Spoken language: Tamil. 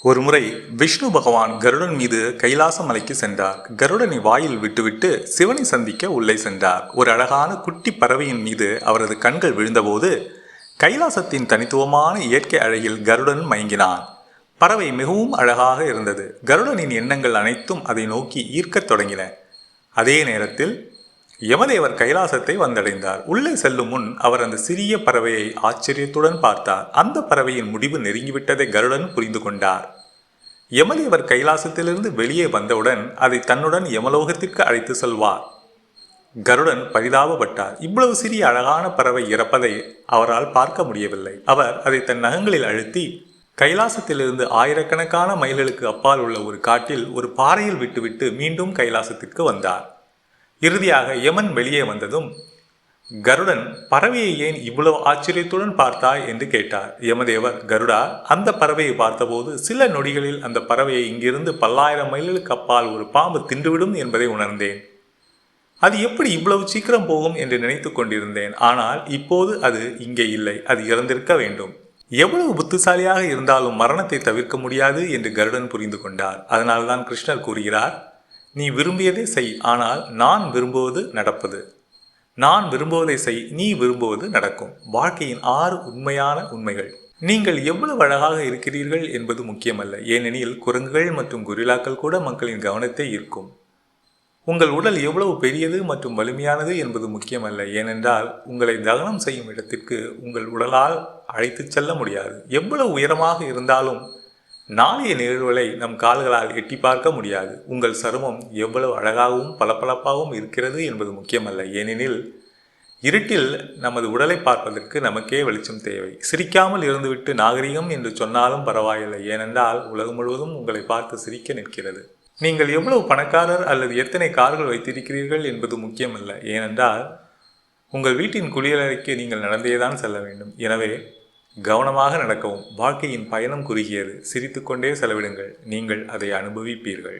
ஒருமுறை விஷ்ணு பகவான் கருடன் மீது கைலாச மலைக்கு சென்றார். கருடனை வாயில் விட்டுவிட்டு சிவனை சந்திக்க உள்ளே சென்றார். ஒரு அழகான குட்டி பறவையின் மீது அவரது கண்கள் விழுந்தபோது கைலாசத்தின் தனித்துவமான இயற்கை அழகில் கருடன் மயங்கினான். பறவை மிகவும் அழகாக இருந்தது. கருடனின் எண்ணங்கள் அனைத்தும் அதை நோக்கி ஈர்க்கத் தொடங்கின. அதே நேரத்தில் யமதேவர் கைலாசத்தை வந்தடைந்தார். உள்ளே செல்லும் முன் அவர் அந்த சிறிய பறவையை ஆச்சரியத்துடன் பார்த்தார். அந்த பறவையின் முடிவு நெருங்கிவிட்டதை கருடன் புரிந்து கொண்டார். யமதேவர் கைலாசத்திலிருந்து வெளியே வந்தவுடன் அதை தன்னுடன் யமலோகத்திற்கு அழைத்து செல்வார். கருடன் பரிதாபப்பட்டார். இவ்வளவு சிறிய அழகான பறவை இறப்பதை அவரால் பார்க்க முடியவில்லை. அவர் அதை தன் நகங்களில் அழுத்தி கைலாசத்திலிருந்து ஆயிரக்கணக்கான மைல்களுக்கு அப்பால் உள்ள ஒரு காட்டில் ஒரு பாறையில் விட்டுவிட்டு மீண்டும் கைலாசத்திற்கு வந்தார். இறுதியாக யமன் வெளியே வந்ததும் கருடன், பறவையை ஏன் இவ்வளவு ஆச்சரியத்துடன் பார்த்தாய் என்று கேட்டார். யமதேவர், கருடா, அந்த பறவையை பார்த்தபோது சில நொடிகளில் அந்த பறவையை இங்கிருந்து பல்லாயிரம் மைல்களுக்கு அப்பால் ஒரு பாம்பு தின்றுவிடும் என்பதை உணர்ந்தேன். அது எப்படி இவ்வளவு சீக்கிரம் போகும் என்று நினைத்து கொண்டிருந்தேன். ஆனால் இப்போது அது இங்கே இல்லை. அது இறந்திருக்க வேண்டும். எவ்வளவு புத்திசாலியாக இருந்தாலும் மரணத்தை தவிர்க்க முடியாது என்று கருடன் புரிந்து கொண்டார். அதனால்தான் கிருஷ்ணர் கூறுகிறார், நீ விரும்பியதை செய், ஆனால் நான் விரும்புவது நடப்பது. நான் விரும்புவதை செய், நீ விரும்புவது நடக்கும். வாழ்க்கையின் 6 உண்மையான உண்மைகள். நீங்கள் எவ்வளவு அழகாக இருக்கிறீர்கள் என்பது முக்கியமல்ல. ஏனெனில் குரங்குகள் மற்றும் கொரில்லாக்கள் கூட மக்களின் கவனத்தை ஈர்க்கும். உங்கள் உடல் எவ்வளவு பெரியது மற்றும் வலிமையானது என்பது முக்கியமல்ல. ஏனென்றால் உங்களை தகனம் செய்யும் இடத்திற்கு உங்கள் உடலால் அழைத்து செல்ல முடியாது. எவ்வளவு உயரமாக இருந்தாலும் நாளைய நிகழ்வுகளை நம் கால்களால் எட்டி பார்க்க முடியாது. உங்கள் சருமம் எவ்வளவு அழகாகவும் பளபளப்பாகவும் இருக்கிறது என்பது முக்கியமல்ல. ஏனெனில் இருட்டில் நமது உடலை பார்ப்பதற்கு நமக்கே வெளிச்சம் தேவை. சிரிக்காமல் இருந்துவிட்டு நாகரிகம் என்று சொன்னாலும் பரவாயில்லை. ஏனென்றால் உலகம் முழுவதும் உங்களை பார்த்து சிரிக்க நிற்கிறது. நீங்கள் எவ்வளவு பணக்காரர் அல்லது எத்தனை கார்கள் வைத்திருக்கிறீர்கள் என்பது முக்கியமல்ல. ஏனென்றால் உங்கள் வீட்டின் குளியலறைக்கு நீங்கள் நடந்தேதான் செல்ல வேண்டும். எனவே கவனமாக நடக்கவும். வாழ்க்கையின் பயணம் குறுகியது. சிரித்துக்கொண்டே செலவிடுங்கள். நீங்கள் அதை அனுபவிப்பீர்கள்.